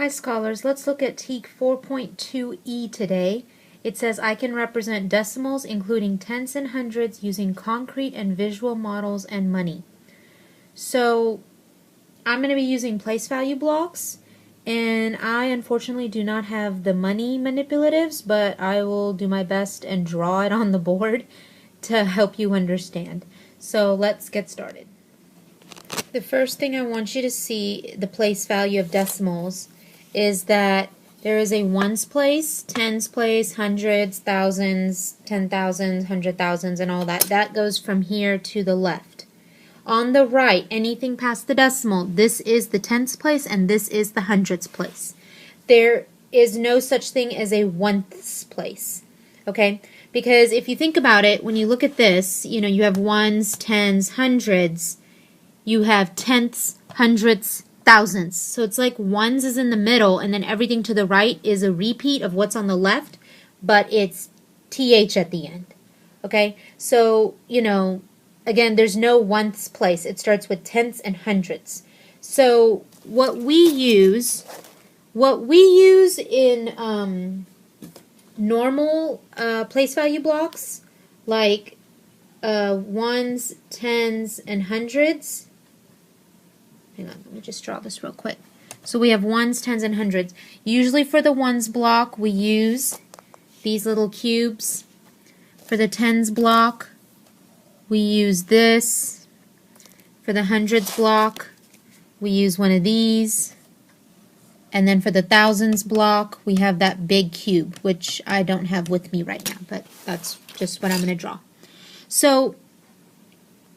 Hi scholars, let's look at TEK 4.2e today. It says I can represent decimals including tenths and hundreds using concrete and visual models and money. So I'm going to be using place value blocks, and I unfortunately do not have the money manipulatives, but I will do my best and draw it on the board to help you understand. So let's get started. The first thing I want you to see, the place value of decimals, is that there is a ones place, tens place, hundreds, thousands, 10,000s, 100,000s, and all that. That goes from here to the left. On the right, anything past the decimal, this is the tens place and this is the hundreds place. There is no such thing as a ones place, okay? Because if you think about it, when you look at this, you have ones, tens, hundreds. You have tenths, hundredths, thousands. So it's like ones is in the middle, and then everything to the right is a repeat of what's on the left, but it's TH at the end. Okay? So, again, there's no ones place. It starts with tenths and hundredths. So what we use in normal place value blocks, like ones, tens, and hundreds. Hang on, let me just draw this real quick. So we have ones, tens, and hundreds. Usually for the ones block, we use these little cubes. For the tens block, we use this. For the hundreds block, we use one of these. And then for the thousands block, we have that big cube, which I don't have with me right now, but that's just what I'm going to draw. So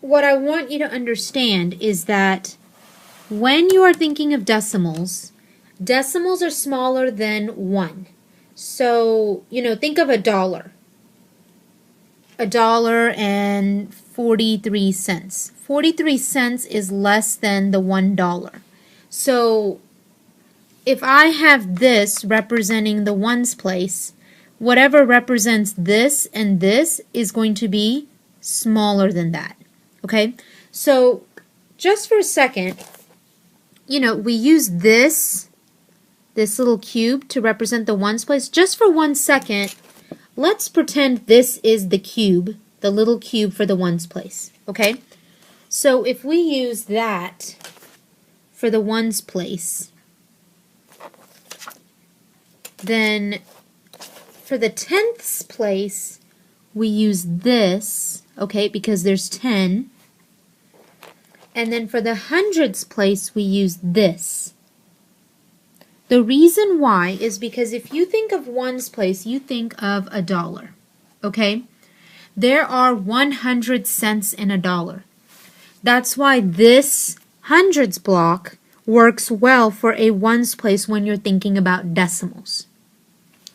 what I want you to understand is that when you are thinking of decimals, decimals are smaller than 1. So, think of $1. $1.43. 43 cents is less than the $1. So, if I have this representing the ones place, whatever represents this and this is going to be smaller than that. Okay? So, just for a second, we use this little cube to represent the ones place. Just for 1 second, let's pretend this is the cube, the little cube for the ones place. Okay? So if we use that for the ones place, then for the tenths place, we use this, okay, because there's 10. And then for the hundreds place, we use this. The reason why is because if you think of ones place, you think of $1, okay? There are 100 cents in $1. That's why this hundreds block works well for a ones place when you're thinking about decimals.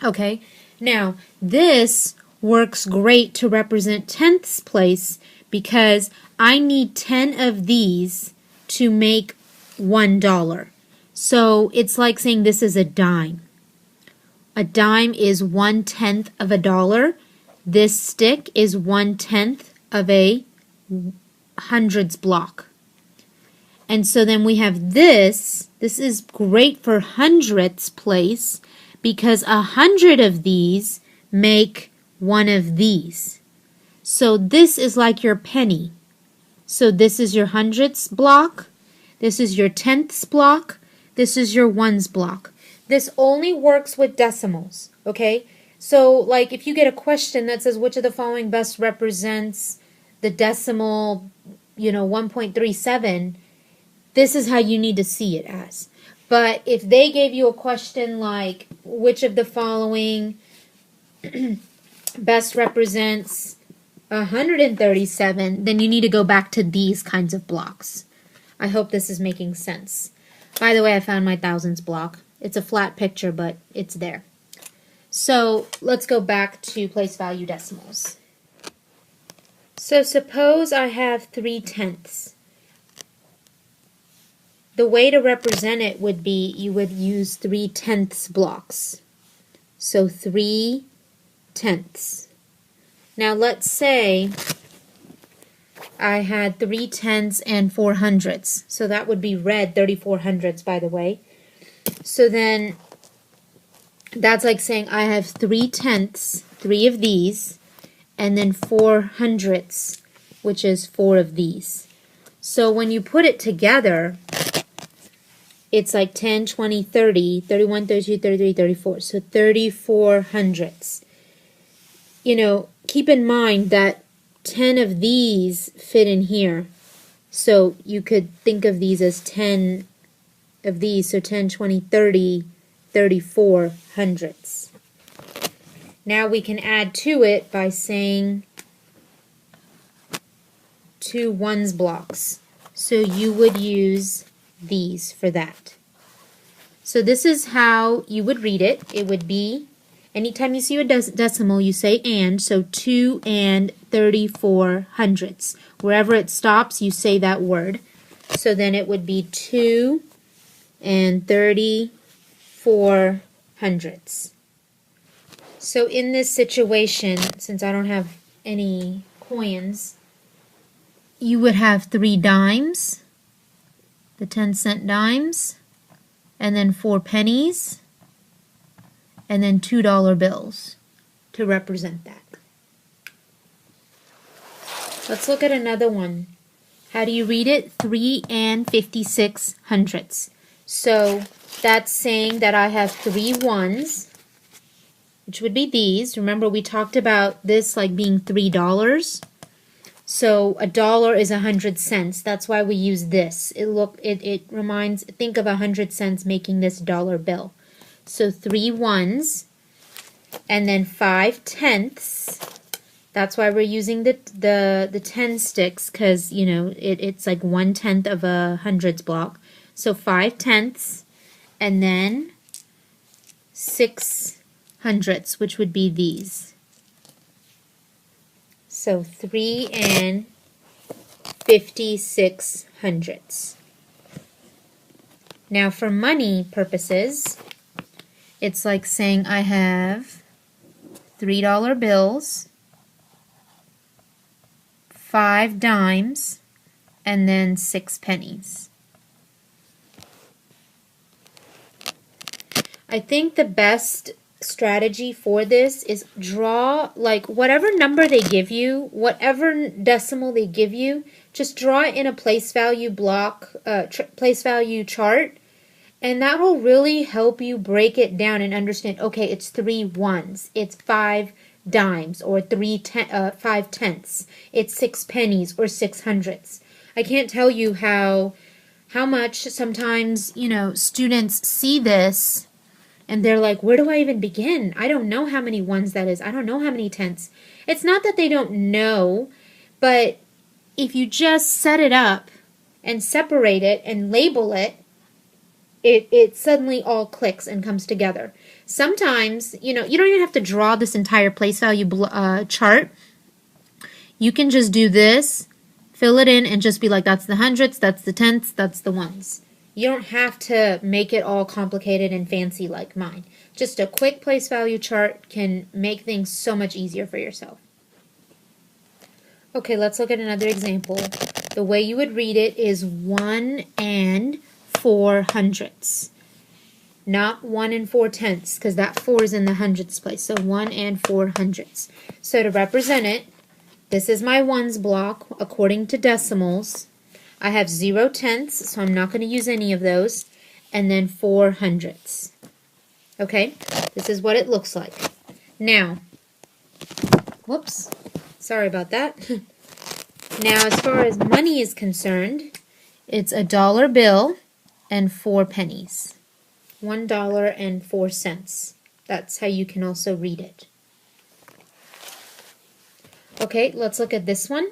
Okay? Now, this works great to represent tenths place because I need 10 of these to make $1. So it's like saying this is a dime. A dime is 1/10 of $1. This stick is 1/10 of a hundreds block. And so then we have this. This is great for hundredths place because 100 of these make one of these. So this is like your penny. So this is your hundredths block. This is your tenths block. This is your ones block. This only works with decimals, okay? So like if you get a question that says which of the following best represents the decimal, 1.37, this is how you need to see it as. But if they gave you a question like which of the following best represents 137, then you need to go back to these kinds of blocks. I hope this is making sense. By the way, I found my thousands block. It's a flat picture, but it's there. So let's go back to place value decimals. So suppose I have 3/10. The way to represent it would be you would use 3/10 blocks. So 3/10. Now let's say I had 3/10 and 400. So that would be red 3400s, by the way. So then that's like saying I have 3/10, 3 of these, and then 4/100, which is 4 of these. So when you put it together, it's like 10, 20, 30, 31, 32, 33, 34. So 34/100. You know, keep in mind that 10 of these fit in here. So you could think of these as 10 of these. So 10, 20, 30, 34/100. Now we can add to it by saying 2 ones blocks. So you would use these for that. So this is how you would read it. It would be, anytime you see a decimal, you say and. So 2 and 34/100. Wherever it stops, you say that word. So then it would be 2 and 34/100. So in this situation, since I don't have any coins, you would have 3 dimes, the 10-cent dimes, and then 4 pennies, and then $2 bills to represent that. Let's look at another one. How do you read it? 3 and 56/100. So that's saying that I have 3 ones, which would be these. Remember, we talked about this like being $3. So $1 is 100 cents. That's why we use this. It reminds, think of 100 cents making this dollar bill. So 3 ones, and then 5/10. That's why we're using the 10 sticks, because you know it's like 1/10 of a hundreds block. So 5/10, and then 6/100, which would be these. So 3 and 56/100. Now for money purposes, it's like saying I have $3 bills, 5 dimes, and then 6 pennies. I think the best strategy for this is draw, like, whatever number they give you, whatever decimal they give you, just draw it in a place value block, place value chart, and that will really help you break it down and understand, okay, it's 3 ones, it's 5 dimes, or 5/10, it's 6 pennies, or 6/100. I can't tell you how much sometimes, you know, students see this and they're like, where do I even begin? I don't know how many ones that is. I don't know how many tenths. It's not that they don't know, but if you just set it up and separate it and label it, it suddenly all clicks and comes together. Sometimes, you know, you don't even have to draw this entire place value chart. You can just do this, fill it in, and just be like, that's the hundredths, that's the tenths, that's the ones. You don't have to make it all complicated and fancy like mine. Just a quick place value chart can make things so much easier for yourself. Okay, let's look at another example. The way you would read it is 1 and 4/100. Not 1 and 4/10, because that 4 is in the hundredths place. So 1 and 4/100. So to represent it, this is my ones block according to decimals. I have 0/10, so I'm not going to use any of those, and then 4/100. Okay, this is what it looks like. Now, whoops, sorry about that. Now, as far as money is concerned, it's $1 bill and 4 pennies. $1.04. That's how you can also read it. Okay, let's look at this one.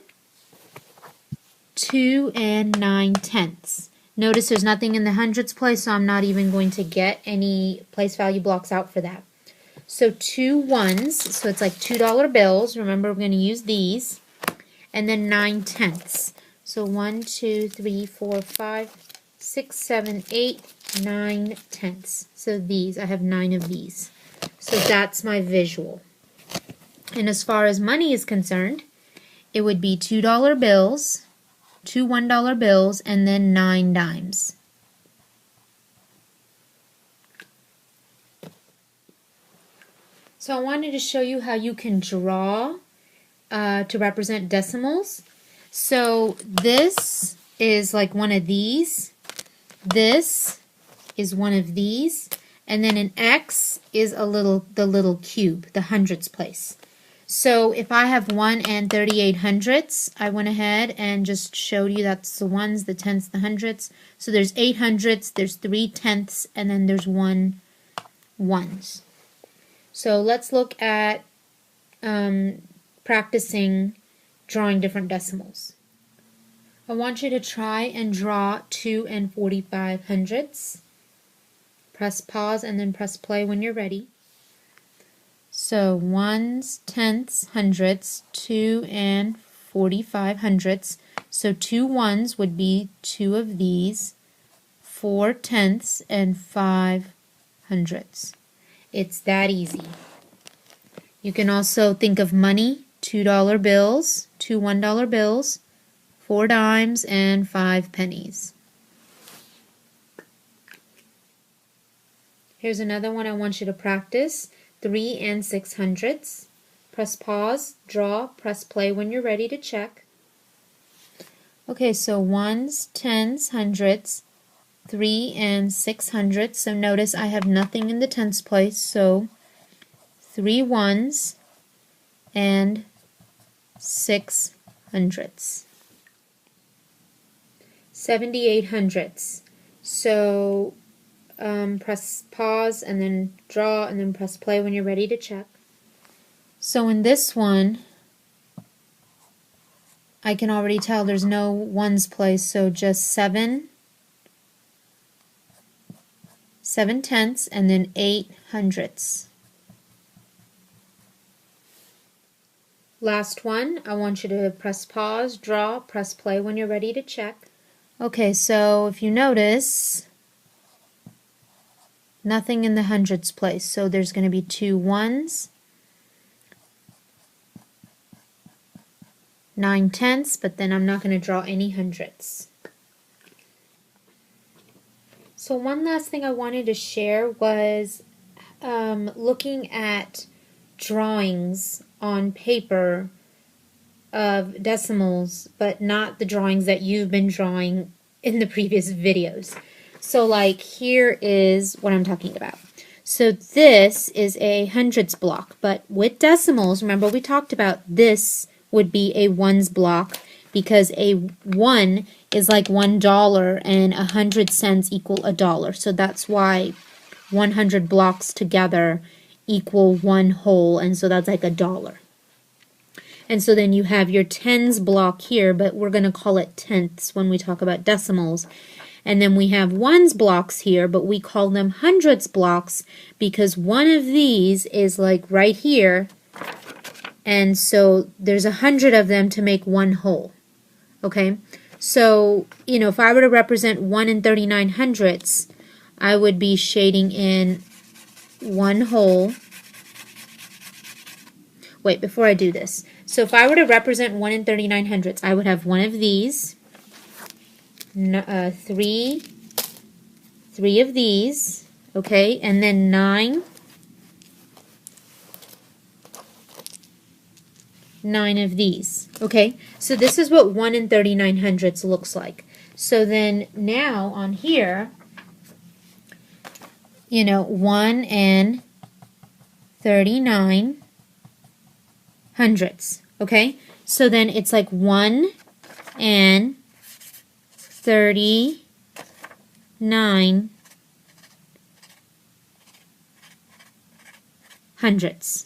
2 and 9/10. Notice there's nothing in the hundreds place, so I'm not even going to get any place value blocks out for that. So 2 ones, so it's like $2 bills. Remember, we're going to use these. And then 9/10. So 1, 2, 3, 4, 5, 6, 7, 8, 9/10. So these, I have 9 of these. So that's my visual. And as far as money is concerned, it would be $2 bills, 2 $1 bills, and then 9 dimes. So I wanted to show you how you can draw to represent decimals. So this is like one of these. This is one of these. And then an X is the little cube, the hundredths place. So if I have 1 and 38 hundredths, I went ahead and just showed you that's the ones, the tenths, the hundredths. So there's 8 hundredths, there's 3 tenths, and then there's 1 ones. So let's look at practicing drawing different decimals. I want you to try and draw 2 and 45 hundredths. Press pause and then press play when you're ready. So ones, tenths, hundredths, 2 and 45 hundredths. So 2 ones would be 2 of these, 4 tenths, and 5 hundredths. It's that easy. You can also think of money, $2 bills, 2 $1 bills, 4 dimes, and 5 pennies. Here's another one I want you to practice. 3 and 6 hundredths. Press pause, draw, press play when you're ready to check. Okay, so ones, tenths, hundredths, 3 and 6 hundredths. So notice I have nothing in the tenths place, so 3 ones and 6 hundredths. 78 hundredths. So press pause and then draw and then press play when you're ready to check. So in this one, I can already tell there's no ones place, so just 7 tenths and then 8 hundredths. Last one, I want you to press pause, draw, press play when you're ready to check. Okay, so if you notice, nothing in the hundredths place, so there's going to be 2 ones, 9 tenths, but then I'm not going to draw any hundredths. So one last thing I wanted to share was looking at drawings on paper of decimals, but not the drawings that you've been drawing in the previous videos. So like here is what I'm talking about. So this is a hundredths block, but with decimals, remember we talked about this would be a ones block because a 1 is like $1 and 100 cents equal $1. So that's why 100 blocks together equal one whole, and so that's like $1. And so then you have your tens block here, but we're going to call it tenths when we talk about decimals. And then we have ones blocks here, but we call them hundredths blocks because one of these is like right here, and so there's 100 of them to make one whole. Okay, so if I were to represent 1 and 39 hundredths, I would be shading in one whole. Wait, before I do this. So if I were to represent 1 and 39 hundredths, I would have one of these, 3 of these, okay, and then 9 of these, okay. So this is what 1 and 39 hundredths looks like. So then now on here, 1 and 39 hundredths, okay. So then it's like 1 and 39 hundredths.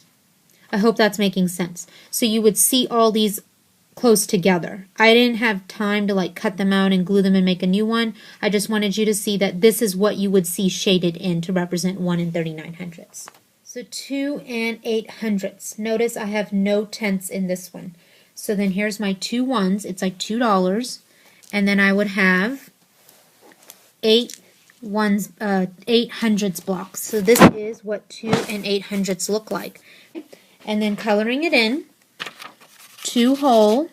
I hope that's making sense. So you would see all these close together. I didn't have time to like cut them out and glue them and make a new one. I just wanted you to see that this is what you would see shaded in to represent 1 and 39 hundredths. So 2 and 8 hundredths. Notice I have no tenths in this one. So then here's my 2 ones. It's like $2. And then I would have 8 hundredths blocks. So this is what 2 and 8 hundredths look like. And then coloring it in, 2 whole,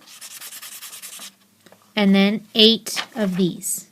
and then 8 of these.